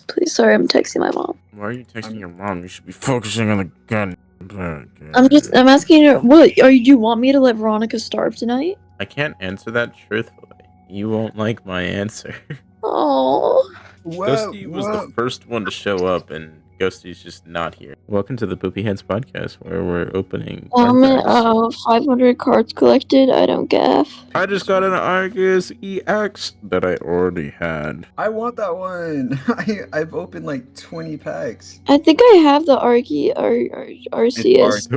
please. Sorry, I'm texting my mom. Why are you texting your mom? You should be focusing on the gun. I'm asking her. What do you want me to let Veronica starve tonight? I can't answer that truthfully. You won't like my answer. Oh. Ghosty was the first one to show up, and Ghosty's just not here. Welcome to the Poopyheads podcast, where we're opening card packs. 500 cards collected. I don't gaff. I just got an Argus EX that I already had. I want that one. I've opened like 20 packs. I think I have the Arceus EX.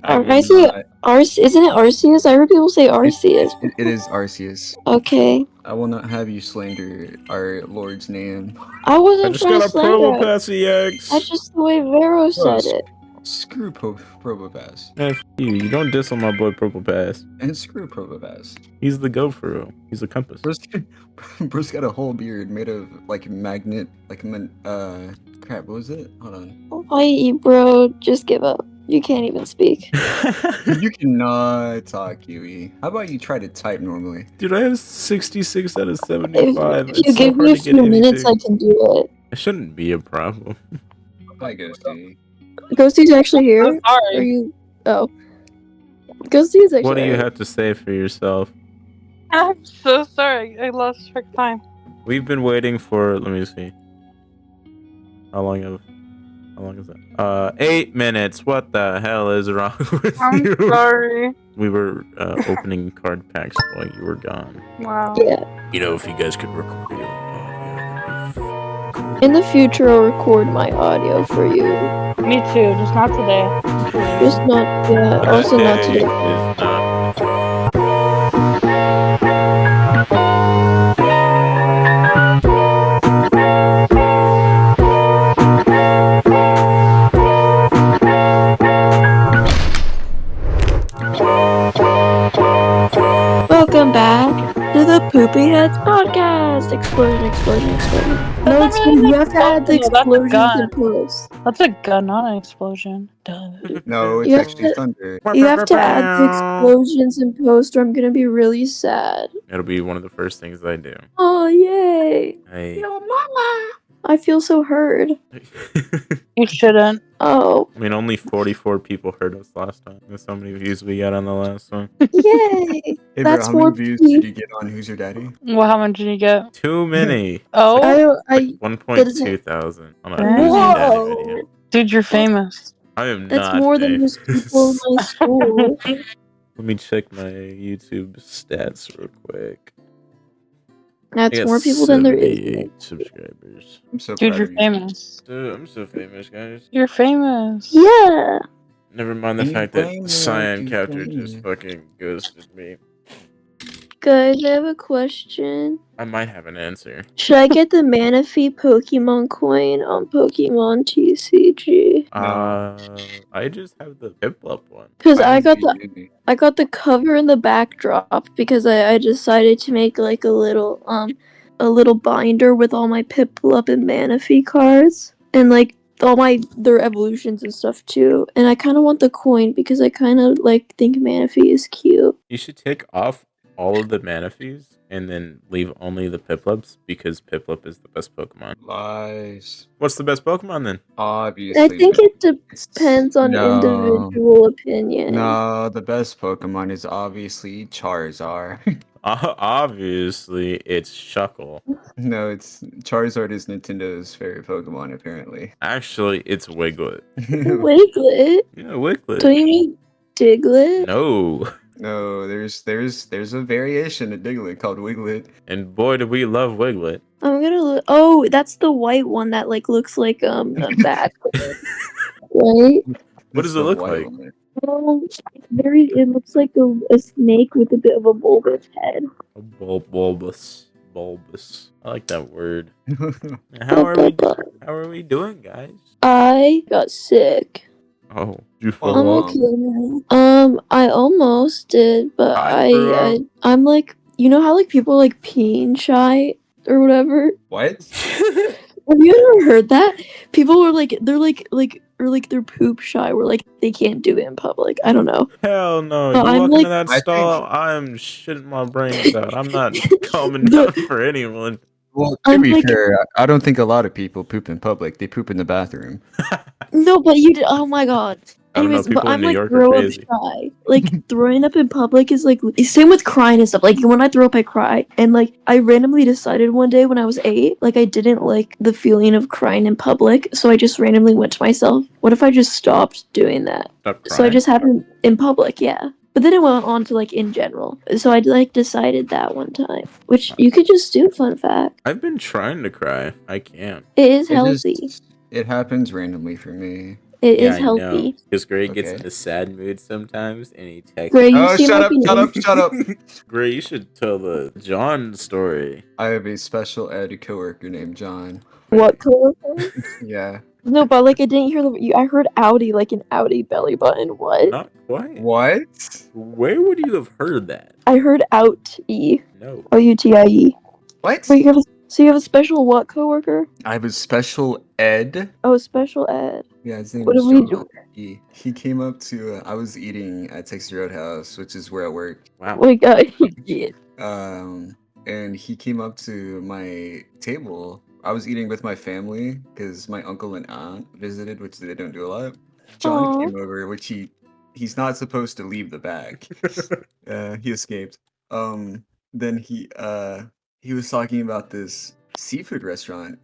I say isn't it Arceus? I heard people say Arceus. It is Arceus. Okay. I will not have you slander our Lord's name. I wasn't I just trying got to a slander Promo it. Pass EX. That's just the way Vero said it. Screw Probopass. Man, f you don't diss on my boy Purple Pass. And screw Probopass. He's the go-for. He's a compass. Bruce got a whole beard made of like magnet, crap, what was it? Hold on. Why, bro? Just give up. You can't even speak. You cannot talk, Huey. How about you try to type normally? Dude, I have 66 out of 75. If you give me a few minutes, I can do it. It shouldn't be a problem. Hi, Ghosty. Ghosty's actually here? I'm sorry. Are you... Oh. Ghosty's actually What do you here. have to say for yourself? I'm so sorry. I lost track of time. We've been waiting for... Let me see. How long is that? 8 minutes. What the hell is wrong with you? I'm sorry. We were opening card packs while you were gone. Wow. Yeah. You know, if you guys could record your audio. In the future, I'll record my audio for you. Me too, just not today. Just not... Yeah, also not today. Is not. Welcome back to the Poopyheads podcast. Explosion. No, it's you have to add the explosions in post. That's a gun, not an explosion. Duh. No, it's You have actually to- thunder. You have to add the explosions in post, or I'm gonna be really sad. It'll be one of the first things I do. Oh, yay! Hey. I feel so heard. You shouldn't. Oh, I mean, only 44 people heard us last time. That's how many views we got on the last one. yay! Hey, bro, That's how more many views peace. did you get on Who's Your Daddy? Well, how much did you get? Too many. Oh, I 1.2 thousand on a Whoa. Who's Your Daddy video. dude, you're famous. I am that's not more than most people in my school. Let me check my YouTube stats real quick. That's I got more people than there is. 78 subscribers. I'm so Dude, proud you're of you. famous. Dude, I'm so famous, guys. You're famous. Yeah. Never mind the You fact that famous, Cyan you Capture famous. just fucking ghosted me. Guys, I have a question. I might have an answer. Should I get the Manaphy Pokemon coin on Pokemon TCG? I just have the Piplup one. Because Why I got did the you- I got the cover and the backdrop because I decided to make like a little binder with all my Piplup and Manaphy cards and like all their evolutions and stuff too. And I kind of want the coin because I kind of like think Manaphy is cute. You should take off all of the Manaphies and then leave only the Piplups because Piplup is the best Pokemon. Lies. What's the best Pokemon then? Obviously. I think it it's- depends on No. individual opinion. No, the best Pokemon is obviously Charizard. Obviously, it's Shuckle. No, it's Charizard is Nintendo's favorite Pokemon, apparently. Actually, it's Wiglet. Wiglet? Yeah, Wiglet. Do you mean Diglett? No. No, there's a variation of Diglett called Wiglet. And boy, do we love Wiglet. I'm gonna look. Oh, that's the white one that like looks like a bat, right? What does it the look white like? one. It looks like a snake with a bit of a bulbous head. A bulbous. I like that word. How are we doing, guys? I got sick. Oh, you Oh, I'm fall wow. off. okay now. I almost did, but I'm like, you know how like people like peeing shy or whatever. What? Have you ever heard that? People were like, they're poop shy, where like they can't do it in public. I don't know. Hell no. No, You I'm walk like- into that I stall, I'm shitting my brains out. I'm not calming down for anyone. Well, to I'm be like, fair, I don't think a lot of people poop in public. They poop in the bathroom. no, but you did. Oh my god. I don't know. Anyways, but People in I'm New like York are throw up crazy. shy. Like throwing up in public is like same with crying and stuff. Like when I throw up, I cry. And like I randomly decided one day when I was 8, like I didn't like the feeling of crying in public, so I just randomly went to myself, what if I just stopped doing that? Stop So I crying. just had it in public, yeah. But then it went on to like in general. So I like decided that one time, which you could just do. Fun fact, I've been trying to cry. I can't. it is It healthy. just it happens randomly for me. It Yeah, is I know. healthy. Because Gray gets Okay. in a sad mood sometimes, and he texts. Gray, you Oh, seem shut like up! an Shut up! Shut up! Gray, you should tell the John story. I have a special ed coworker named John. what coworker? Yeah. No, but like I didn't hear I heard Audi like an Audi belly button. What? Not quite. What? Where would you have heard that? I heard outie. No. Outie. What? Wait, so you have a special what coworker? I have a special ed. Oh, special ed. Yeah, his name What is do we John. do? He came up to. I was eating at Texas Roadhouse, which is where I work. Wow. Like yeah. And he came up to my table. I was eating with my family because my uncle and aunt visited, which they don't do a lot. John Aw. came over, which he's not supposed to leave the back. He escaped. Then he was talking about this seafood restaurant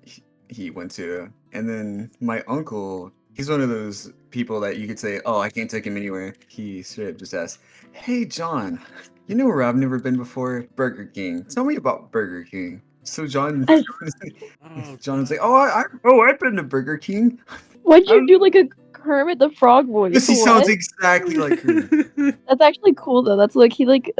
he went to, and then my uncle, he's one of those people that you could say, "Oh, I can't take him anywhere." He straight up just asked, "Hey, John, you know where I've never been before? Burger King. Tell me about Burger King." So John, I- John's like, I've been to Burger King." Why'd you do like a Kermit the Frog voice? Yes, he What? sounds exactly like Kermit. That's actually cool though. That's like he like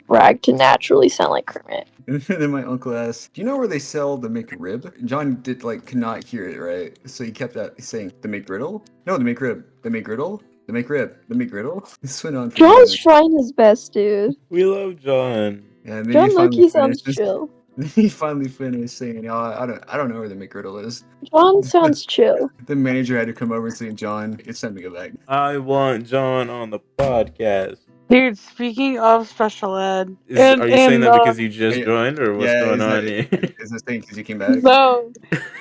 bragged to naturally sound like Kermit. And then my uncle asked, "Do you know where they sell the McRib?" John could not hear it right, so he kept saying, "The McGriddle? No, the McRib. The McGriddle? The McRib. The McGriddle?" This went on for John's minutes. trying his best, dude. We love John. Yeah, and then John he Loki finally sounds finished. chill. He finally finished saying, "Oh, I don't know where the McGriddle is." John sounds chill. The manager had to come over and say, "John, it's time to go back." I want John on the podcast. Dude, speaking of special ed, Are you saying that uh, because you just joined, or what's going on here? Is this thing because you came back?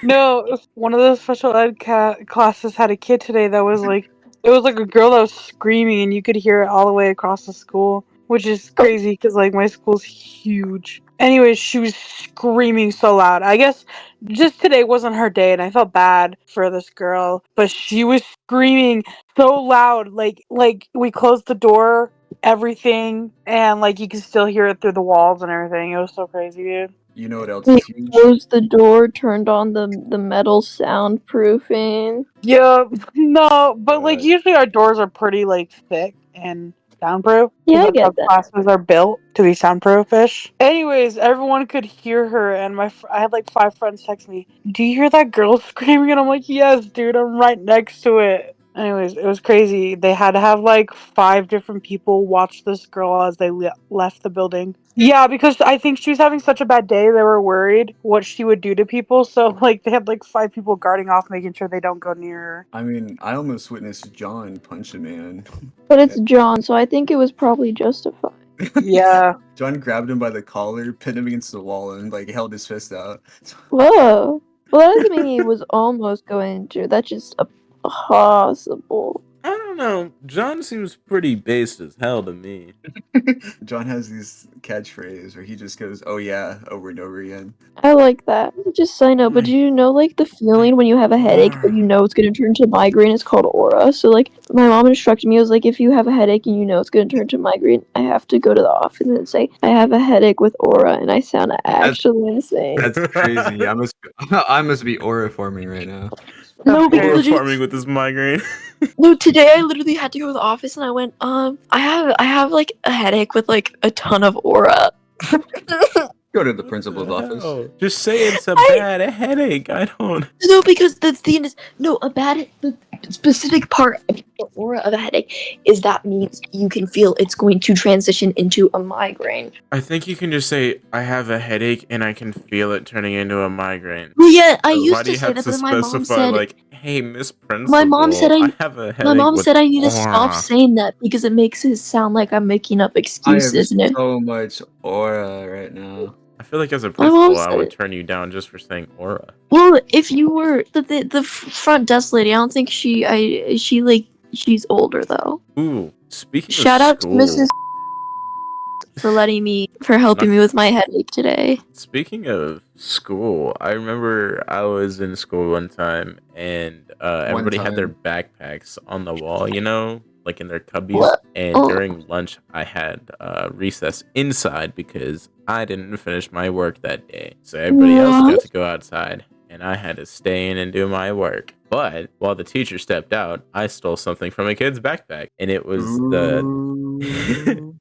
no, one of the special ed classes had a kid today that was like, it was like a girl that was screaming, and you could hear it all the way across the school, which is crazy because like my school's huge. Anyways, she was screaming so loud. I guess just today wasn't her day, and I felt bad for this girl, but she was screaming so loud, like we closed the door, everything, and like you can still hear it through the walls and everything. It was so crazy, dude. You know what else We is huge? closed the door, turned on the metal soundproofing. Yeah, no, but like God. usually our doors are pretty like thick and soundproof. 'Cause Yeah, I that's how get that. classes are built to be soundproofish. Anyways, everyone could hear her, and I had like 5 friends text me, "Do you hear that girl screaming?" And I'm like, "Yes, dude, I'm right next to it." Anyways, it was crazy. They had to have like 5 different people watch this girl as they left the building. Yeah, because I think she was having such a bad day, they were worried what she would do to people. So like they had like 5 people guarding off, making sure they don't go near her. I mean, I almost witnessed John punch a man. But it's John, so I think it was probably justified. Yeah. John grabbed him by the collar, pinned him against the wall, and held his fist out. Whoa. Well, that doesn't mean he was almost going to. That's just a possible. I don't know. John seems pretty base as hell to me. John has these catchphrases where he just goes, "Oh yeah," over and over again. I like that. Just so I know, but do you know like the feeling when you have a headache but you know it's gonna turn to migraine? It's called aura. So like my mom instructed me, I was like, if you have a headache and you know it's gonna turn to migraine, I have to go to the office and say I have a headache with aura, and I sound actually insane. That's crazy. I must be aura forming right now. No, Or because legit- farming with this migraine. no, today I literally had to go to the office and I went, I have like a headache with like a ton of aura. Go to the principal's office. Hell? Just say it's a bad headache. I don't. No, because the thing is, the specific part of the aura of a headache is that means you can feel it's going to transition into a migraine. I think you can just say I have a headache and I can feel it turning into a migraine. Well, yeah, I Why used do to you say have that, to but then my mom specify said, like, "Hey, Miss Principal, My mom said I have a headache." my mom with said I need to stop aura." saying that because it makes it sound like I'm making up I have excuses. And so much aura right now. I feel like as a My principal, mom I said would it. turn you down just for saying aura. Well, if you were the front desk lady, I don't think she's older though. Ooh, speaking of Shout out to Mrs. school, for helping Not- me with my headache today. speaking of school, I remember I was in school one time and everybody had their time. backpacks on the wall, you know, like in their cubbies. What? And Oh. during lunch, I had recess inside because I didn't finish my work that day. So everybody else got to go outside, and I had to stay in and do my work. But while the teacher stepped out, I stole something from a kid's backpack, and it was the Ooh.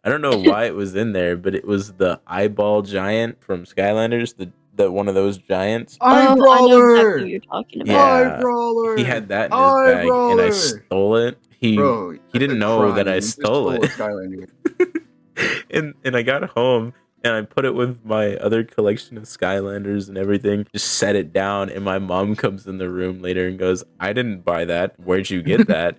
I don't know why it was in there, but it was the eyeball giant from Skylanders, the one of those giants. Eye Oh, I know brawler. exactly what you're talking about. Eye Yeah, brawler. he had that in his bag, and I stole it. Bro, He didn't know that I you just stole stole a it. Skylander. and I got home and I put it with my other collection of Skylanders and everything. Just set it down, and my mom comes in the room later and goes, "I didn't buy that. Where'd you get that?"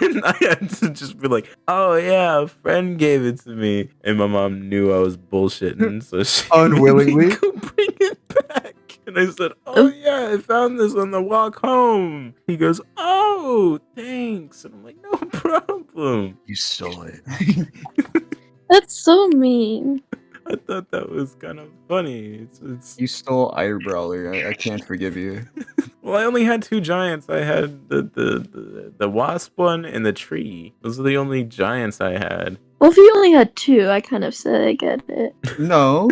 And I had to just be like, "Oh yeah, a friend gave it to me." And my mom knew I was bullshitting, so she Unwillingly? made me go bring it back. And I said, "Oh yeah, I found this on the walk home." He goes, "Oh, thanks." And I'm like, "No problem." You stole it. That's so mean. I thought that was kind of funny. It's You stole Eye Brawler. I can't forgive you. well, I only had two giants. I had the wasp one and the tree. Those are the only giants I had. Well, if you only had two, I kind of said I get it. No.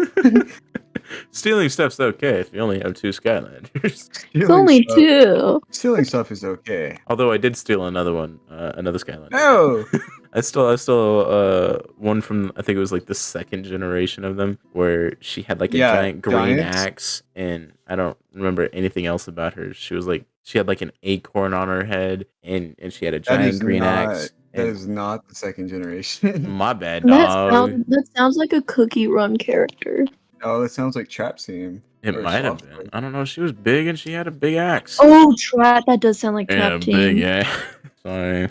Stealing stuff's okay if you only have two Skylanders. It's only two. Stealing stuff is okay. Although I did steal another one, another Skylander. No. I stole one from, I think it was like the second generation of them, where she had like a Yeah, giant green giants. axe, and I don't remember anything else about her. She had like an acorn on her head, and she had a giant green axe. That and- is not the second generation. My bad, That dog. sounds like a Cookie Run character. Oh, that sounds like Trap Team. It or might have Soft been. I don't know. She was big and she had a big axe. Oh, Trap. That does sound like yeah, Trap big Team. axe. Sorry.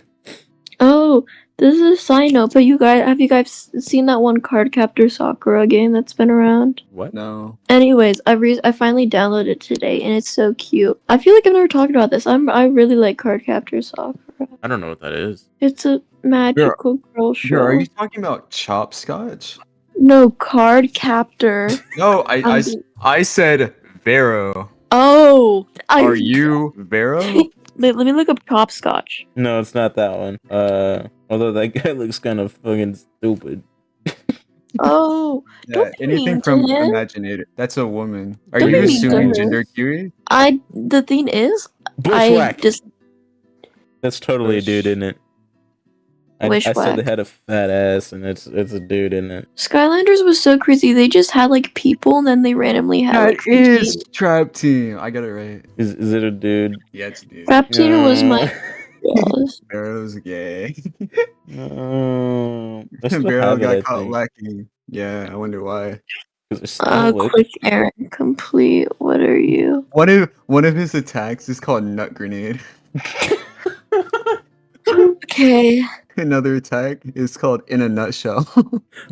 Oh, this is a side note, but have you guys seen that one Card Captor Sakura game that's been around? What? No. Anyways, I finally downloaded it today, and it's so cute. I feel like I've never talked about this. I really like Card Captor Sakura. I don't know what that is. It's a magical girl show. Girl, are you talking about Chopscotch? No, Card Captor. No, Um, I said Vero. Oh, Are you Vero? Let me look up Chopscotch. No, it's not that one. Although that guy looks kind of fucking stupid. Oh, Yeah, don't be anything mean to from him. Imaginator. That's a woman. Are Don't you be mean to assuming her. gender QE? The thing is, Bushwhack. just That's totally a dude, isn't it? I said they Wishwhack. had a fat ass, and it's a dude, isn't it? Skylanders was so crazy. They just had like people, and then they randomly had That like is Trap Team. I got it right. Is it a dude? Yeah, it's a dude. Raptor was my yes. Vero's gay. No. I still Vero have it, I got caught think. lacking. Yeah, I wonder why. 'Cause I stole it. Quick errand complete. What are you? One of his attacks is called Nut Grenade. Okay. Another attack is called In a Nutshell.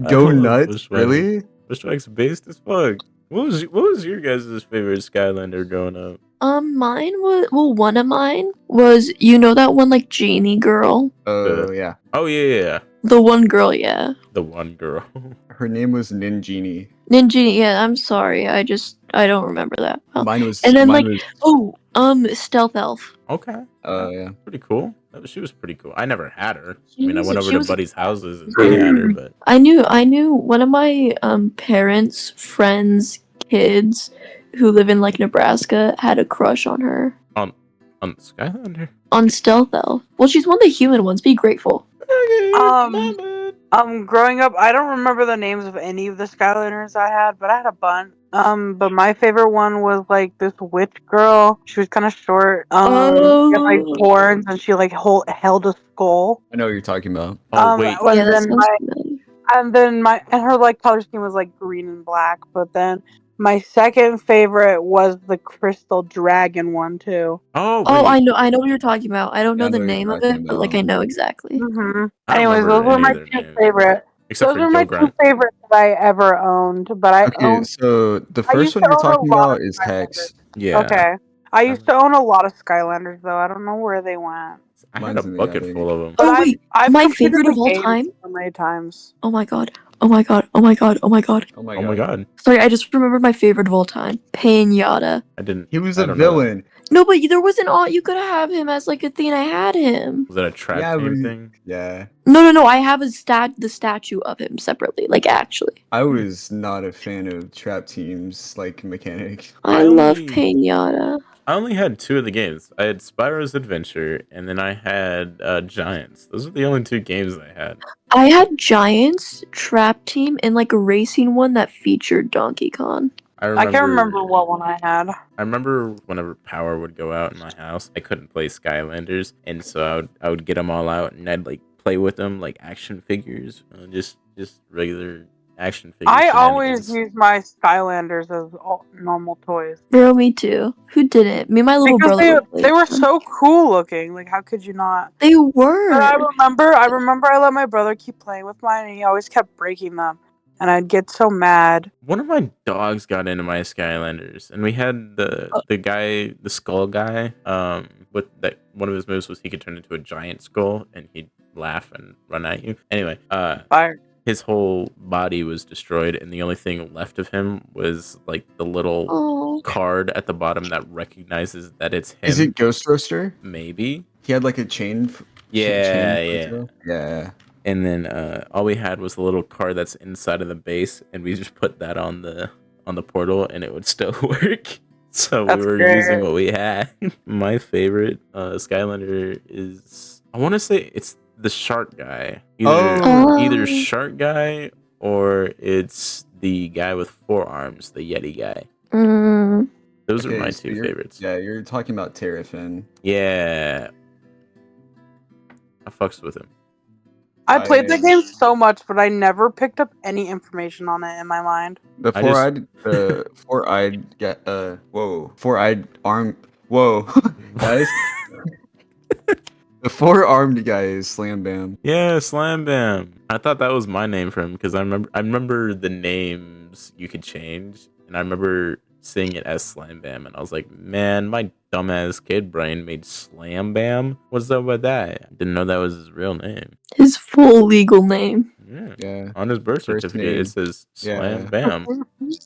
I Go love nuts, Bushwhack. really? Bushwhack's based as fuck. What was your guys' favorite Skylander growing up? Mine was one of mine was that one like genie girl. Oh yeah, Oh yeah. The one girl, yeah. The one girl. her name was Ninjini. Ninja, yeah, I'm sorry. I don't remember that. Well, Mine was. and then, mine like, was. Stealth Elf. Okay. Yeah. Pretty cool. She was pretty cool. I never had her. She I mean, I was- went over she to was- buddies' houses and they had her, but I knew one of my parents' friends' kids who live in like Nebraska had a crush on her. on Skylander. On Stealth Elf. Well, she's one of the human ones. Be grateful. Growing up, I don't remember the names of any of the Skylanders I had, but I had a bunch. But my favorite one was like this witch girl. She was kind of short. She had like horns, and she like held a skull. I know what you're talking about. Oh wait. And Yeah, that then sounds familiar. and her like color scheme was like green and black. But then my second favorite was the crystal dragon one too. Oh, Oh, wait. I know what you're talking about. I don't Yeah, know I the know what you're name of talking it, but like about. I know exactly. Mm-hmm. I don't Anyways, remember those were any my of their two names. favorite. except Those for were Joe my Grunt. 2 favorites that I ever owned. But I Okay, so the I first used one to you're own a talking lot of about is Hex. Yeah. Okay. I used Um, to own a lot of Skylanders though. I don't know where they went. I had Mine's a in the bucket attic. full of them. But Oh wait, I've my completed favorite the of all game time. so many times. Oh my god. Oh my god. Oh my god. Oh my god. Oh my Oh my god. Sorry, I just remembered my favorite of all time. Pinata. I didn't. He was I a don't know that. villain. No, but there wasn't all. You could have him as like a thing. I had him. Was that a trap Yeah, team but thing? yeah. No. I have the statue of him separately. Like actually, I was not a fan of trap teams like mechanic. I love Pinata. I only had 2 of the games. I had Spyro's Adventure, and then I had Giants. Those are the only 2 games I had. I had Giants, Trap Team, and like a racing one that featured Donkey Kong. I can't remember what one I had. I remember whenever power would go out in my house, I couldn't play Skylanders, and so I would get them all out, and I'd like play with them like action figures, just regular action figures. I always use my Skylanders as normal toys. Bro, me too. Who didn't? Me and my little Because brother. they were so cool looking. Like, how could you not? They were. And I remember I let my brother keep playing with mine, and he always kept breaking them. And I'd get so mad. One of my dogs got into my Skylanders, and we had the guy, the skull guy. With that, one of his moves was he could turn into a giant skull, and he'd laugh and run at you. Anyway, Fire. his whole body was destroyed, and the only thing left of him was like the little card at the bottom that recognizes that it's him. Is it Ghost Roaster? Maybe. He had like a chain. Yeah. And then all we had was the little card that's inside of the base, and we just put that on the portal, and it would still work. So we were using what we had. My favorite Skylander is, I want to say it's the shark guy. Either shark guy or it's the guy with 4 arms, the Yeti guy. Those are my 2 favorites. Yeah, you're talking about Terrafin. Yeah. I fucks with him. I played the game so much, but I never picked up any information on it in my mind. The four-eyed arm. Whoa, guys. The 4-armed guy is Slam Bam. Yeah, Slam Bam. I thought that was my name for him because I remember the names you could change, and I remember seeing it as Slam Bam, and I was like, man, my dumbass kid brain made Slam Bam. What's up with that? I didn't know that was his real name. His full legal name. Yeah. On his birth certificate, it says Slam Bam.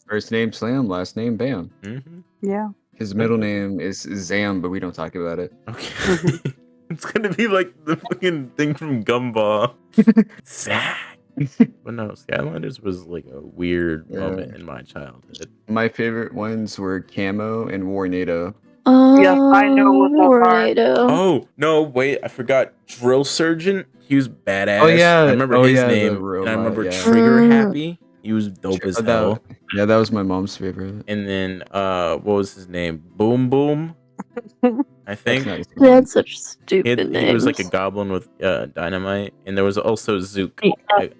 First name Slam, last name Bam. Mm-hmm. Yeah. His middle name is Zam, but we don't talk about it. Okay. It's gonna be like the fucking thing from Gumball. Zach. But no, Skylanders was like a weird moment in my childhood. My favorite ones were Camo and Warnado. Yes, I know what those are. Oh, no, wait, I forgot. Drill Sergeant. He was badass. Oh, yeah. I remember his name. And I remember Trigger Happy. He was dope as hell. Yeah, that was my mom's favorite. And then, what was his name? Boom Boom, I think. They had such stupid names. He was like a goblin with dynamite. And there was also Zook.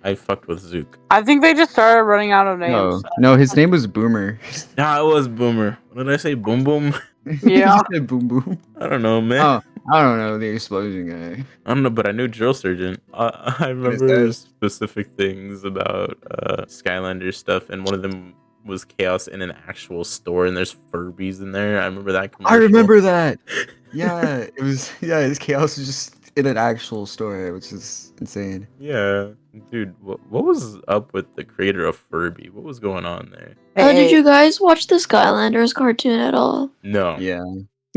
I fucked with Zook. I think they just started running out of names. No, his name was Boomer. Nah, it was Boomer. What did I say? Boom Boom? Yeah. He said Boom Boom. I don't know, man. Oh, I don't know, the explosion guy. I don't know, but I knew Drill Sergeant. I remember specific things about Skylander stuff, and one of them was Chaos in an actual store, and there's Furbies in there. I remember that commercial. I remember that. Yeah, it was. Yeah, his Chaos was just in an actual store, which is insane. Yeah, dude, what was up with the creator of Furby? What was going on there? Did you guys watch the Skylanders cartoon at all? No.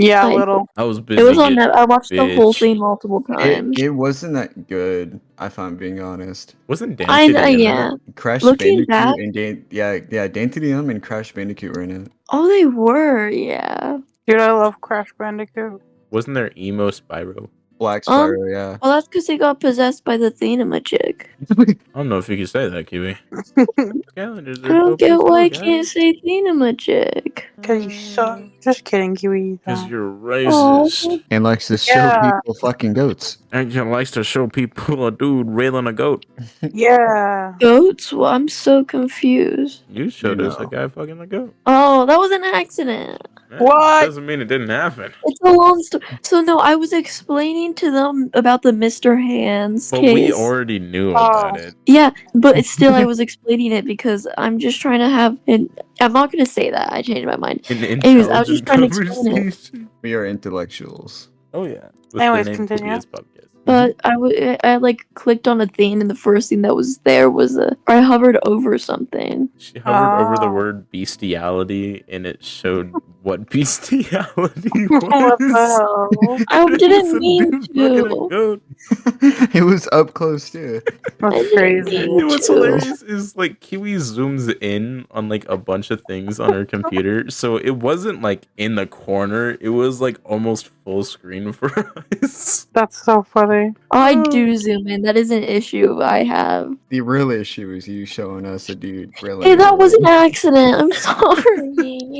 Yeah, a little. I was busy. It was on. I watched the whole thing multiple times. It wasn't that good, if I'm being honest. Wasn't Dan? Yeah. Crash Looking Bandicoot back, and Dan TDM and Crash Bandicoot were in it. Oh, they were. Yeah. Dude, I love Crash Bandicoot. Wasn't there emo Spyro? Black Spyro, yeah. Well, that's because he got possessed by the thingamajig. I don't know if you could say that, Kiwi. Skylanders I don't get why I can't say thingamajig. Because you suck. Just kidding, Kiwi. Because you're racist. And likes to show people fucking goats. And likes to show people a dude railing a goat. Yeah. Goats? Well, I'm so confused. You showed us a guy fucking a goat. Oh, that was an accident. What? Doesn't mean it didn't happen. It's a long story. So no, I was explaining to them about the Mr. Hands But case. we already knew about it. Yeah, but it's still I was explaining it because I'm just trying to have an. I'm not gonna say that. I changed my mind. An Anyways, I was just intelligent trying to explain it. conversation. We are intellectuals. Oh yeah. With Anyways, the name continue. Poopyheads podcast. But I like clicked on a thing, and the first thing that was there was I hovered over something. She hovered over the Oh. word bestiality, and it showed what bestiality What the was. hell? I It's didn't a mean dude fucking a to. goat. It was up close too. I That's didn't crazy. mean What's to. hilarious is like Kiwi zooms in on like a bunch of things on her computer, so it wasn't like in the corner; it was like almost full screen for us. That's so funny. I do zoom in. That is an issue I have. The real issue is you showing us a dude grilling. Hey, that was it. an accident. I'm sorry.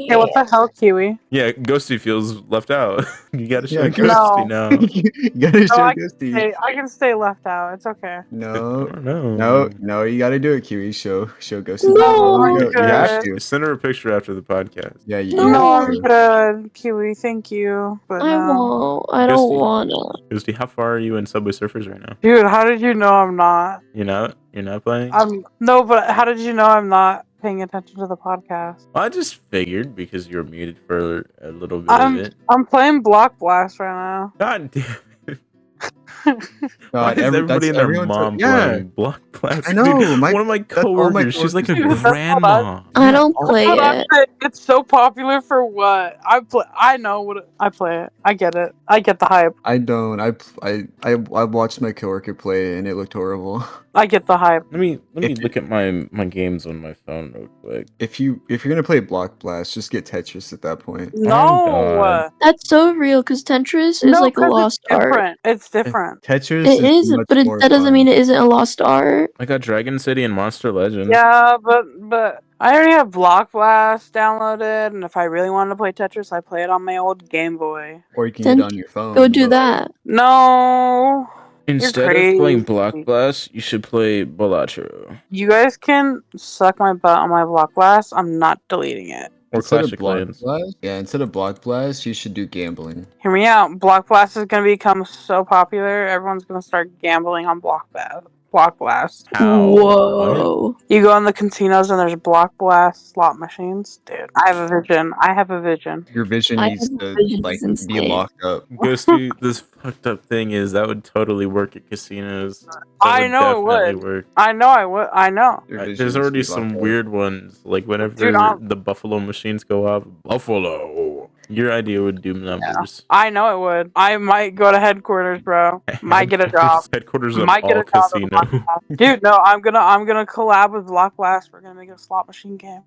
Hey, what the hell, Kiwi? Yeah, Ghosty feels left out. You gotta show Yeah, Ghosty No. now. You gotta show I Ghosty. can stay left out. It's okay. I No, don't know. no, you gotta do it, Kiwi. Show Ghosty. No. There you go. You have good. to. Send her a picture after the podcast. Yeah, you No, have I'm to. good, Kiwi. Thank you, but I no. won't. I don't Ghosty. wanna. Ghosty, how far are you in Subway Surfers right now? Dude, how did you know I'm not? You're not? You're not playing? No, but how did you know I'm not paying attention to the podcast? Well, I just figured because you were muted for a little bit of it. I'm playing Block Blast right now. God damn it. God, Why is everybody and their everyone's mom yeah. playing Block Blast? I know, Dude, my- one of my that's all my coworkers, she's like a coworkers do. grandma. I don't all- play But I it. say it's so popular for what? I know what I play it. I get it. I get the hype. I don't. I watched my coworker play and it looked horrible. I get the hype. Let me look at my games on my phone real quick. If you're gonna play Block Blast, just get Tetris at that point. No. God. That's so real because Tetris is like a 'cause lost it's art. different. It's different. Tetris It is, much but more that doesn't fun. mean it isn't a lost art. I got Dragon City and Monster Legends. Yeah, but I already have Block Blast downloaded, and if I really wanted to play Tetris, I play it on my old Game Boy. Or you can Then get on your phone. Go do but- that. No. Instead of playing Block Blast, you should play Balatro. You guys can suck my butt on my Block Blast. I'm not deleting it. Or Instead Clash of of Block Clans. Blast, instead of Block Blast, you should do gambling. Hear me out. Block Blast is going to become so popular, everyone's going to start gambling on Block Blast. How? Whoa. You go in the casinos and there's Block Blast slot machines. Dude, I have a vision. I have a vision. Your vision I needs have to visions like be insane. locked up. Ghosty, this fucked up thing is that would totally work at casinos. That I know it definitely would. work. I know I would. I know. Your vision There's needs to already be some locked up. weird ones, like whenever Dude, the Buffalo machines go off. Buffalo. Your idea would do numbers. I know it would. I might go to headquarters, bro. Might get a job. Headquarters of Might get all a job at casino. Block Blast. Dude, no, I'm gonna collab with Block Blast. We're gonna make a slot machine game.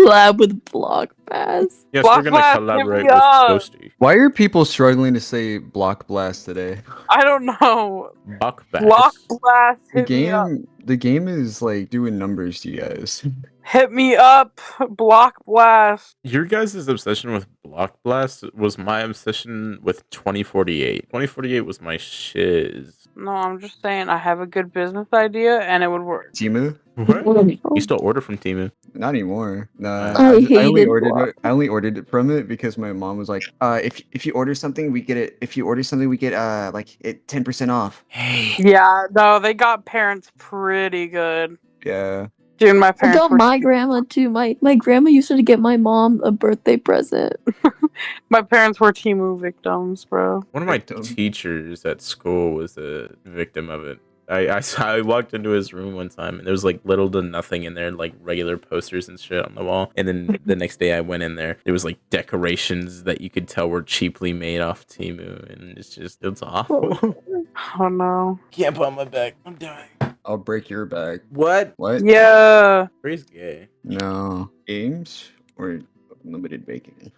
Lab with Block Pass. Yes, Block we're gonna Blast, collaborate hit with me up. Ghosty. Why are people struggling to say Block Blast today? I don't know. Block Block Blast, The hit me up. game is like doing numbers to you guys. Hit me up, Block Blast. Your guys' obsession with Block Blast was my obsession with 2048. 2048 was my shiz. No, I'm just saying I have a good business idea and it would work. Timu? What? You still order from Temu? Not anymore. No, I I only hated ordered Block. it. I only ordered it from it because my mom was like, if you order something, we get it. If you order something, we get like it 10% off. Hey. Yeah, no, they got parents pretty good. Yeah. Dude, my I parents got were my grandma too. My grandma used to get my mom a birthday present. my parents were Temu victims, bro. One of my Victim. teachers at school was a victim of it. I walked into his room one time and there was like little to nothing in there, like regular posters and shit on the wall. And then the next day I went in there was like decorations that you could tell were cheaply made off Temu, and it's awful. Oh no. Can't put on my back. I'm dying. I'll break your back. What? What? Yeah. Ray's gay. No. Games or limited bacon?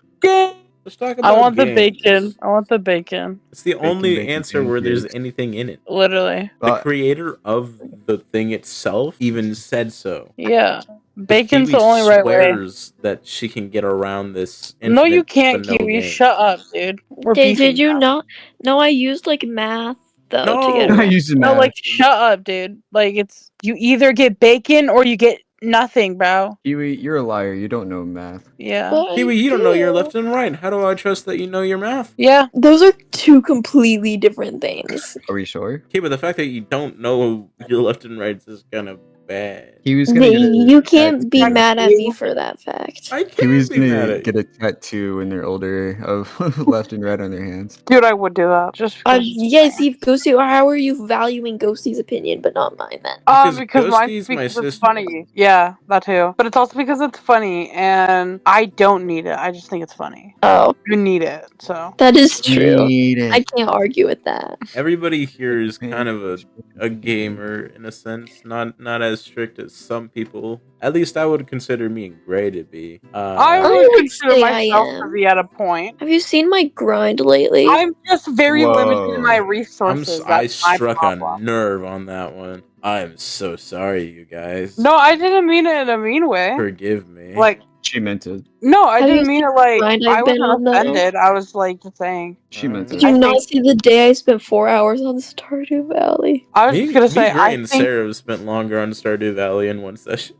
Let's talk about I want the games. bacon. I want the bacon. It's the only bacon, answer where there's pancakes. anything in it. Literally. The creator of the thing itself even said so. Yeah. Bacon's Kiwi the only right way. swears that she can get around this. No, you infinite can't, vanilla Kiwi. game. Shut up, dude. We're Did beefing you now. not? No, I used like math though to get No. around. I used No, like, shut up, dude. Like, it's you either get bacon or you get Nothing, bro. Kiwi, you're a liar. You don't know math. Yeah. But Kiwi, I you don't know your do. left and right. How do I trust that you know your math? Yeah. Those are two completely different things. Are we sure? Okay, but the fact that you don't know your left and right is kind of bad. Kiwi's gonna get a You can't be tattoo. mad at me for that fact. I can't Kiwi's be mad gonna at get you. a tattoo when they're older of left and right on their hands. Dude, I would do that just because. Yes, Eve, Ghosty, how are you valuing Ghosty's opinion but not mine then? Because mine's Ghosty's my because it's sister. funny. Yeah, that too. But it's also because it's funny, and I don't need it. I just think it's funny. Oh, You need it, so. that is true. Need I it. can't argue with that. Everybody here is kind of a gamer in a sense, not as strict as some people. At least I would consider me and Gray to be. I I would would consider say I myself to am. be at a point. Have you seen my grind lately? I'm just very limited in my Whoa. resources. I That's my struck a problem. nerve on that one. I am so sorry, you guys. No, I didn't mean it in a mean way. Forgive me. Like, She meant it. no, I Have didn't you mean seen it like grind I've I been wasn't on, though? offended. I was like just saying. She meant Did it. you I not think- see the day I spent 4 hours on Stardew Valley? I was me, just gonna me, say Gray, I and think Sarah have spent longer on Stardew Valley in one session.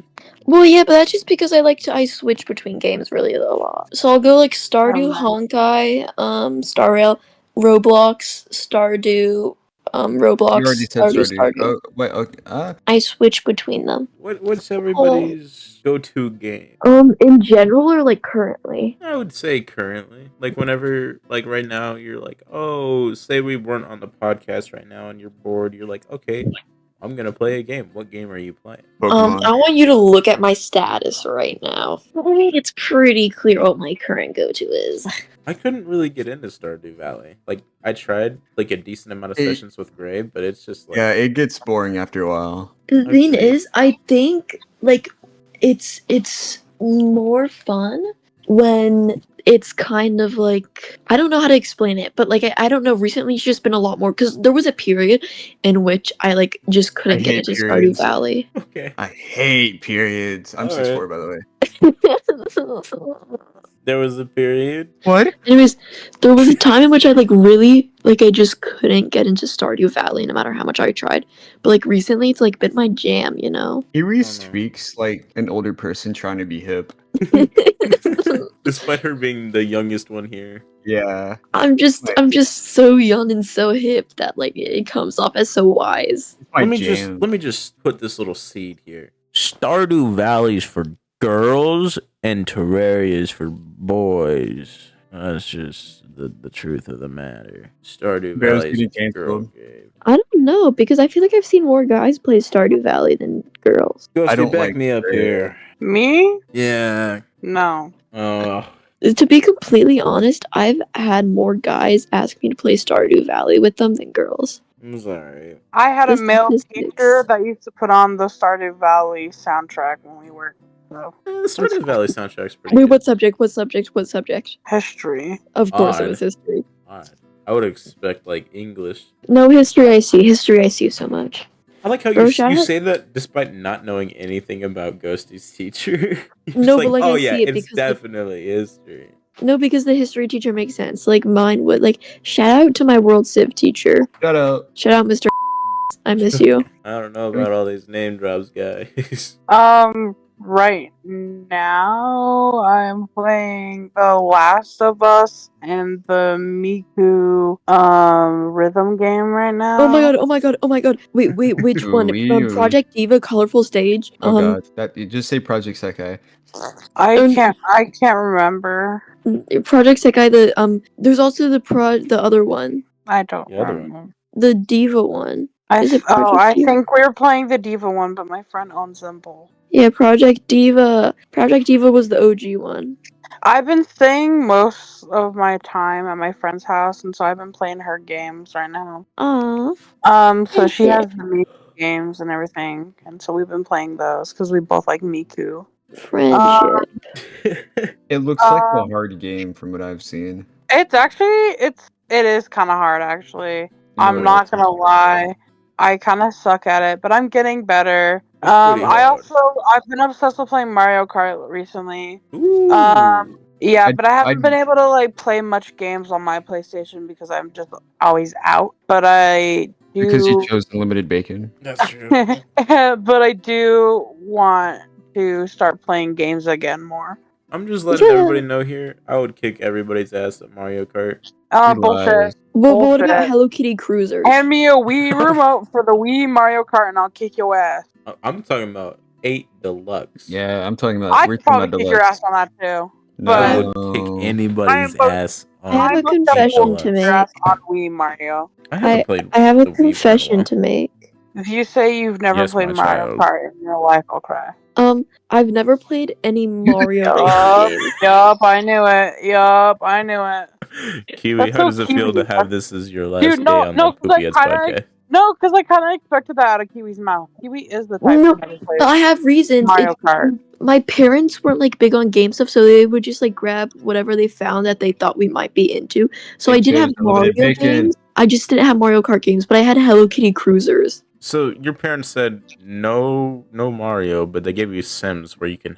Well, yeah, but that's just because I switch between games really a lot. So I'll go like Stardew, Honkai, Star Rail, Roblox, Stardew, Roblox, You already said Stardew. Stardew. Oh, wait. Okay. I switch between them. What's everybody's go-to game? In general or like currently? I would say currently. Like whenever, like right now, you're like, oh, say we weren't on the podcast right now and you're bored, you're like, okay, I'm gonna play a game. What game are you playing? Pokemon. I want you to look at my status right now. I think it's pretty clear what my current go-to is. I couldn't really get into Stardew Valley. Like I tried like a decent amount of sessions with Gray, but it's just like Yeah, it gets boring after a while. The thing Okay. is, I think like it's more fun when it's kind of like I don't know how to explain it, but like I don't know. Recently, it's just been a lot more because there was a period in which I like just couldn't get hate into periods. Stardew Valley. okay. I hate periods. I'm Alright. 6'4", by the way. There was a period. What? Anyways, there was a time in which I like really like I just couldn't get into Stardew Valley no matter how much I tried. But like recently, it's like been my jam, you know. Kiwi no. speaks like an older person trying to be hip. Despite her being the youngest one here. Yeah. I'm just so young and so hip that like it comes off as so wise. It's my let me jam. just put this little seed here. Stardew Valley's for girls and Terraria's for boys. That's just the truth of the matter. Stardew Bear's Valley's getting a girl canceled. game. I don't know because I feel like I've seen more guys play Stardew Valley than girls. Ghosty, don't back like me up Gray. here. me? Yeah. No. To be completely honest, I've had more guys ask me to play Stardew Valley with them than girls. I'm sorry. I had a The male statistics. teacher that used to put on the Stardew Valley soundtrack when we worked. So The Stardew Valley soundtrack's pretty Wait, good. what subject? What subject? What subject? history. Of course, it Odd. was history. Odd. I would expect like English. No, history. I see. History. I see so much. I like how Bro, you shout out- say that despite not knowing anything about Ghosty's teacher. You're No, just but, like, oh I yeah, see it it's because, like- definitely history. No, because the history teacher makes sense. Like mine would. Like shout out to my world civ teacher. Shut up. Shout out, Mr. I miss you. I don't know about all these name drops, guys. Right now I'm playing The Last of Us and the Miku rhythm game right now. Oh my god. Oh my god. Oh my god. Wait. Which one? Ooh-wee. Project Diva, Colorful Stage. Oh god. That you just say Project Sekai. I Um, can't remember. Project Sekai. There's also the other one, I don't The other one. remember. the Diva one. Is it Project I Diva? think we were playing the Diva one, but my friend owns them both. Yeah, Project Diva. Project Diva was the OG one. I've been staying most of my time at my friend's house, and so I've been playing her games right now. Aww. So she Friendship. has the Miku games and everything, and so we've been playing those because we both like Miku. Friendship. It looks like a Um, hard game from what I've seen. It's actually it is kind of hard actually. You know I'm what not else? gonna lie. I kind of suck at it, but I'm getting better. It's pretty I've been obsessed with playing Mario Kart recently. Ooh. Yeah, I- but I haven't I- been able to like play much games on my PlayStation because I'm just always out. But I do Because you chose unlimited bacon. That's true. but I do want to start playing games again more. I'm just letting Yeah. everybody know here. I would kick everybody's ass at Mario Kart. He Bullshit. lies. But what about Bullshit. Hello Kitty Cruisers? Hand me a Wii remote for the Wii Mario Kart, and I'll kick your ass. I'm talking about 8 Deluxe. Yeah, I'm talking about. I'd We're talking probably about kick your deluxe. ass on that too. I But would kick No. anybody's I am ass on I have a I'm most confession definitely to kick your ass make. on Wii Mario. I haven't played I have a the Wii for a confession while. to make. If you say you've never Yes, played my Mario child. Kart in your life, I'll cry. I've never played any Mario racing Yup, games. I knew it. Kiwi, That's how so does it feel to cute. have this as your last Dude, day on the no, because Poopyheads podcast? I kind of expected that out of Kiwi's mouth. Kiwi is the type No, to never play I have reasons. Mario Kart. My parents weren't like big on game stuff, so they would just like grab whatever they found that they thought we might be into. So I did have Mario games. I just didn't have Mario Kart games, but I had Hello Kitty Cruisers. So your parents said no Mario, but they gave you Sims where you can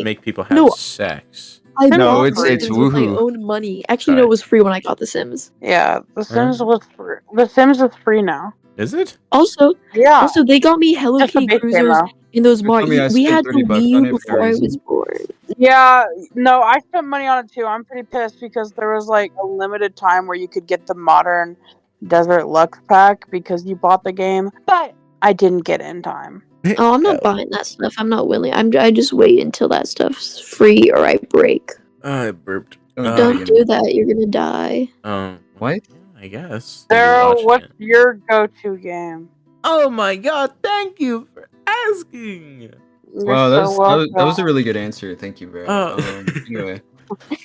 make people have sex. I No, bought it's The Sims with my woohoo. own money. Actually, no, Sorry. it was free when I got The Sims. Yeah, The Sims was free. The Sims is free now. Is it? Also, Yeah, they got me Hello just the Kitty base game Cruisers though. in those You told me I We spent had the 30 bucks Wii on U it for before a I reason. was born. Yeah, no, I spent money on it too. I'm pretty pissed because there was like a limited time where you could get the modern Desert Lux pack because you bought the game, but I didn't get it in time. Oh, I'm not buying that stuff. I'm not willing. I just wait until that stuff's free or I break. I burped. Don't do that. You're gonna die. What? I guess. Daryl, what's your go-to game? Oh my god! Thank you for asking. You're Wow, so that was a really good answer. Thank you, bro. Anyway,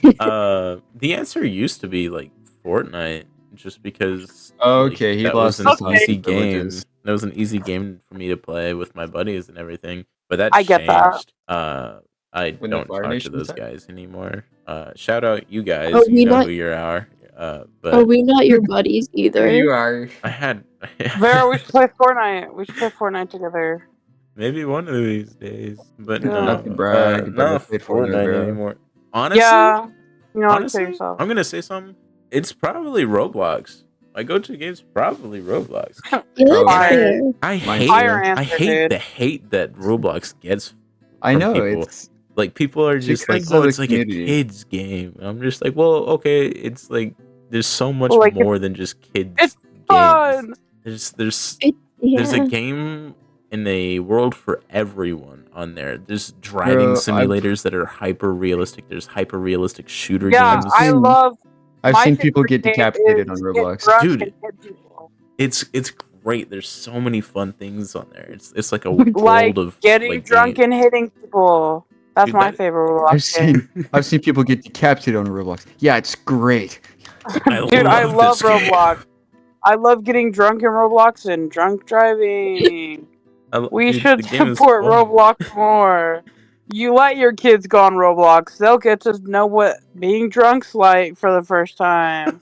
the answer used to be like Fortnite, just because. Okay, he that lost was an his easy game. privileges. That was an easy game for me to play with my buddies and everything. But that I get that. changed. I When the don't Fire talk to Nation those attacked? guys anymore. Shout out you guys. Are You we know not- who you are. But Are we not your buddies either? You are. I had. Vera, we should play Fortnite. We should play Fortnite together. Maybe one of these days, but Yeah. no, Not to brag, but I not played Fortnite, bro. anymore. Honestly, Yeah, you know, honestly, kill yourself. I'm gonna say something. It's probably Roblox. My go-to game's probably Roblox. Yeah, that's Fire. fair. I Mine hate, too. Fire I answer, hate dude. the hate that Roblox gets. I from know people. it's Like people are just like, because oh, of the it's like community. a kids game. And I'm just like, well, okay, it's like there's so much Like, more than just kids it's games. fun. There's Yeah. a game in a world for everyone on there. There's driving Bro, simulators that are hyper realistic. There's hyper realistic shooter Yeah, games. I love. I've my seen people favorite get game decapitated is on get Roblox. drunk Dude. and hit people. It's great. There's so many fun things on there. It's like a world Like of getting like drunk games. and hitting people. That's Dude, my that- favorite I've Roblox game. seen people get decapitated on Roblox. Yeah, it's great. Dude, I love this game. Roblox. I love getting drunk in Roblox and drunk driving. We Dude, should the game is support fun. Roblox more. You let your kids go on Roblox. They'll get to know what being drunk's like for the first time.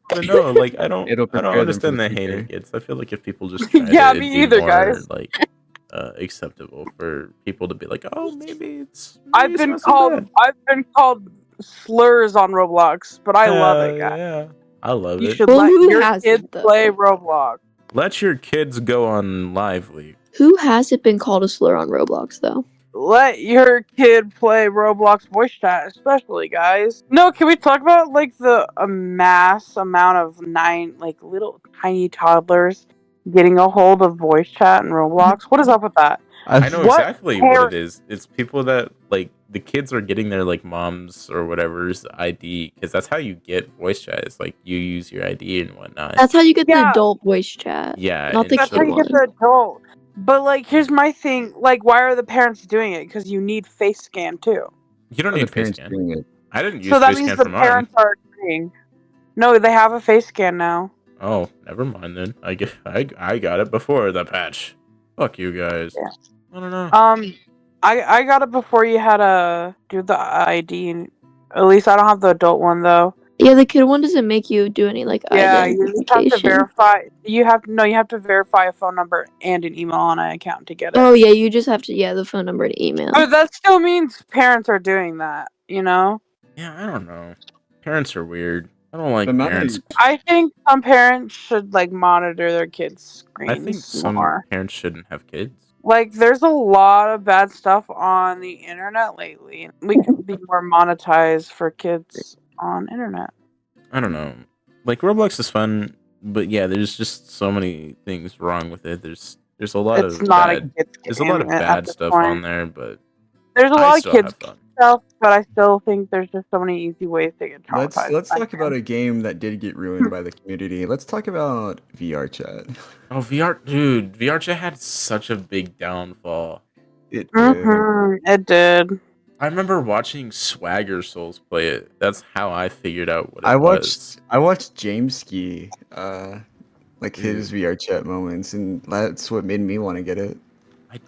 But no, like I don't It'll prepare them for understand the the hating future. kids. I feel like if people just tried Yeah, it, it'd me be either, more guys. like acceptable for people to be like, oh, maybe I've been called slurs on Roblox, but I love it, guys. Yeah, I love You it. should Well, let who your hasn't, kids though? play Roblox. Let your kids go on Lively. Who hasn't been called a slur on Roblox though? Let your kid play Roblox voice chat, especially guys. No, can we talk about like the mass amount of little tiny toddlers getting a hold of voice chat and Roblox? What is up with that? I know What exactly what parent- it is. It's people that like the kids are getting their like mom's or whatever's ID because that's how you get voice chat. It's like you use your ID and whatnot. That's how you get the Yeah. adult voice chat. Yeah, not the and That's how kid you get one. the adult. But like, here's my thing. Like, why are the parents doing it? Because you need face scan too. you don't How are the need face parents scan. doing it? I didn't use So that face means scan the for mine. parents are agreeing. No, they have a face scan now. Oh, never mind then. I got it before the patch. Fuck you guys. Yeah. I don't know. I got it before you had to do the ID. At least I don't have the adult one though. Yeah, the kid one doesn't make you do any like Yeah, you just have to identification. verify. You have to verify a phone number and an email on an account to get it. Oh yeah, you just have to the phone number and email. But that still means parents are doing that. You know. Yeah, I don't know. Parents are weird. I don't like The amount of- parents. I think some parents should like monitor their kids' I screens think some more. parents shouldn't have kids. Like, there's a lot of bad stuff on the internet lately. We could be more monetized for kids on internet. I don't know. Like Roblox is fun, but yeah, there's just so many things wrong with it. There's a lot It's of not a bad. kids There's a lot game of at bad this stuff on point. there, but There's a I lot of still kids have fun. stuff, but I still think there's just so many easy ways to get traumatized. Let's by talk about a game that did get ruined by the community. Let's talk about VR chat. Oh, VR chat had such a big downfall. It did. It did. I remember watching Swagger Souls play it. That's how I figured out what it I was. watched James Ski, like his Dude. VR chat moments, and that's what made me want to get it.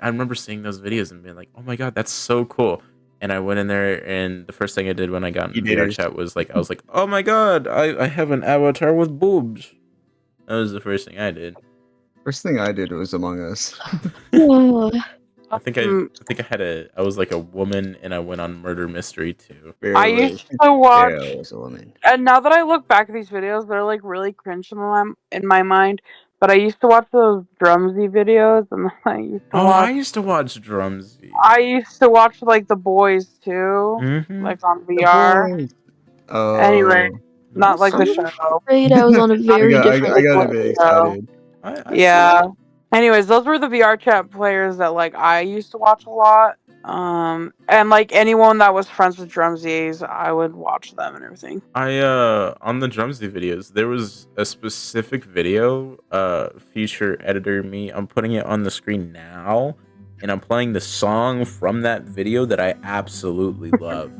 I remember seeing those videos and being like, "Oh my god, that's so cool!" And I went in there, and the first thing I did when I got in VR E-daters. chat was like, I was like, "Oh my god, I have an avatar with boobs." That was the first thing I did. First thing I did was Among Us. I think I was like a woman, and I went on murder mystery too. I used to watch, Vero was a woman. and now that I look back at these videos, they're like really cringe in my mind. But I used to watch those Drumsy videos, and I used to Oh, watch. I used to watch Drumsy. I used to watch like the boys too, Mm-hmm. like on The VR. boys. Oh. Anyway, not like the I'm show. afraid I was on a very I different got a level. bit excited. I Yeah. see. Anyways, those were the VR chat players that like I used to watch a lot. And like anyone that was friends with Drumsies, I would watch them and everything. On the Drumsy videos, there was a specific video, feature editor me. I'm putting it on the screen now, and I'm playing the song from that video that I absolutely love.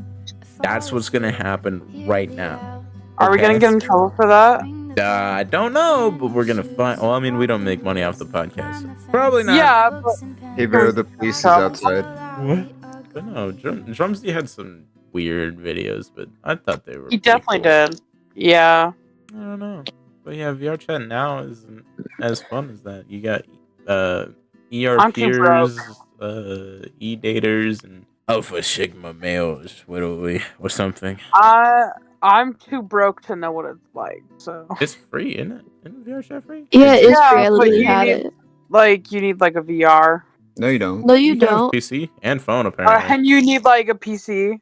That's what's gonna happen right now. Are we gonna get in trouble for that? I don't know, but we're gonna find. Well, I mean, we don't make money off the podcast, so probably not. Yeah, but Hey, Vero, the police is outside. What? But no, Drumsy had some weird videos, but I thought they were. he pretty definitely cool. did. Yeah. I don't know, but yeah, VR chat now isn't as fun as that. You got I'm too broke. ERPers, E-daters, and Alpha Sigma males, or something. I'm too broke to know what it's like. So It's free, isn't it? Isn't VR chat free? Yeah, it's Yeah, free. I but literally you had need- it. like you need like a VR. No, you don't. No, you can have don't. PC and phone apparently. And you need like a PC.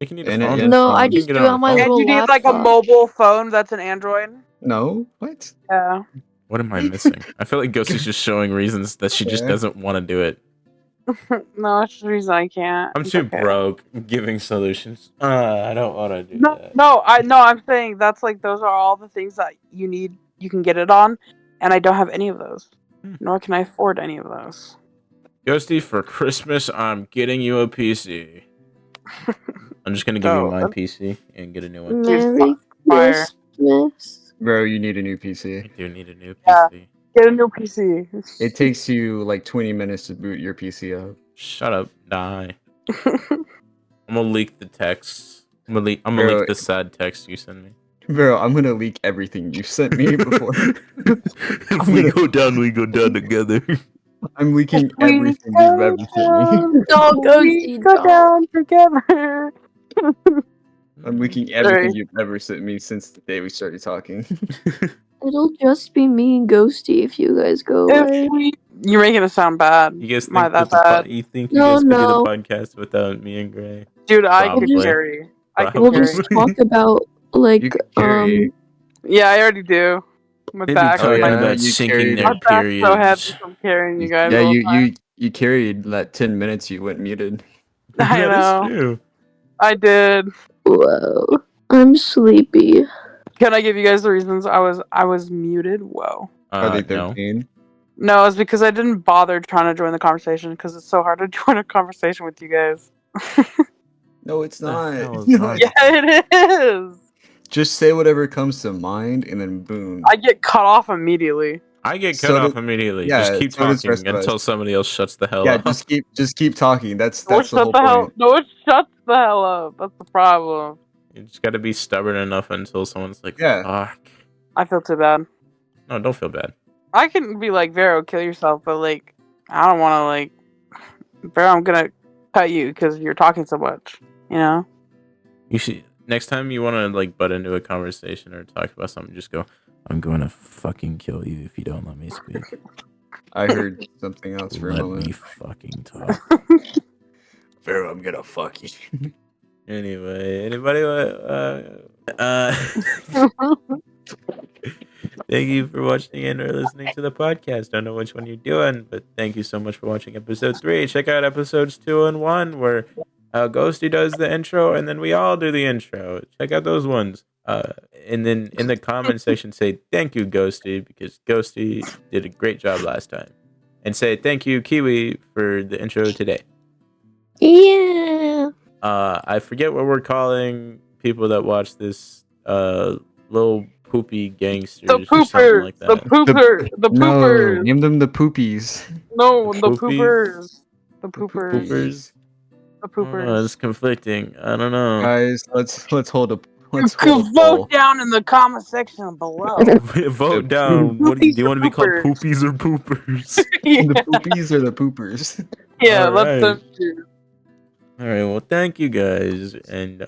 You can need And a phone. and No, I phone. You just can do get it on on a my phone. And little you need laptop. like a mobile phone that's an Android. No, what? Yeah. What am I missing? I feel like Ghost is just showing reasons that she just Yeah. doesn't want to do it. No, that's the reason I can't. I'm It's too okay. broke giving solutions. I don't want to do No, that. no, I'm saying that's like those are all the things that you need. You can get it on, and I don't have any of those, nor can I afford any of those. Ghosty, for Christmas, I'm getting you a PC. I'm just gonna give you my PC and get a new one. Merry Fire. Christmas. Bro, you need a new I PC. do need a new Yeah. PC. Get a new PC. It takes you like 20 minutes to boot your PC up. Shut up, die. I'm gonna leak the text. I'm gonna leak Bro, the sad text you send me. Bro, I'm gonna leak everything you sent me before. If we go down together. I'm leaking We everything you've ever sent me. Don't go We see go don't. down together. I'm leaking everything you've ever sent me since the day we started talking. It'll just be me and Ghosty if you guys go away. You're making it sound bad. You guys My think that that bad. you think No, you guys could do the no. podcast without me and Gray? Dude, I could Probably. carry. I could We'll Probably. just carry. talk about like You could carry. Yeah, I already do. My They'd be back. talking yeah, about you sinking carried- their My back's so heavy periods. from carrying you guys. Yeah, all the time. you carried that 10 minutes you went muted. I That is know. true. I did. whoa. I'm sleepy. Can I give you guys the reasons I was muted? Whoa. Are they No. 13? No, it's because I didn't bother trying to join the conversation because it's so hard to join a conversation with you guys. No, it's The not. hell is No, that? Yeah, it is. Just say whatever comes to mind and then boom. I get cut off immediately. I get cut So off did- immediately. yeah, just keep so does the rest talking of us. until somebody else shuts the hell Yeah, up. just keep talking. That's No, the shut whole the hell. point. No, it shuts the hell up. That's the problem. You just got to be stubborn enough until someone's like, Yeah. fuck. I feel too bad. No, don't feel bad. I can be like, Vero, kill yourself, but like, I don't want to like, Vero, I'm gonna cut you because you're talking so much. You know? You should next time you want to like butt into a conversation or talk about something, just go, I'm going to fucking kill you if you don't let me speak. I heard something else for a Let me moment. fucking talk. Pharaoh, I'm gonna fuck you. Anyway, anybody? Thank you for watching and or listening to the podcast. Don't know which one you're doing, but thank you so much for watching episode 3. Check out episodes 2 and 1 where Ghosty does the intro and then we all do the intro. Check out those ones. And then in the comment section say thank you, Ghosty, because Ghosty did a great job last time. And say thank you, Kiwi, for the intro today. Yeah. I forget what we're calling people that watch this little poopy gangsters The or something poopers. like The that. pooper. The No, poopers. name them the poopies. No, The the poopies? poopers. The The poopers. Poopers? The Oh, it's poopers. conflicting. I don't know. Guys, let's hold a You hold a can poll. vote down in the comment section below. Vote The down. What do Poopies you want to be called? or Poopies or poopers? yeah, The poopies or the poopers? yeah, All let right. them choose. All right. Well, thank you guys, and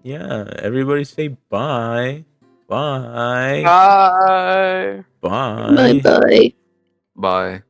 yeah, everybody say bye, bye, Bye. bye. Bye bye. Bye.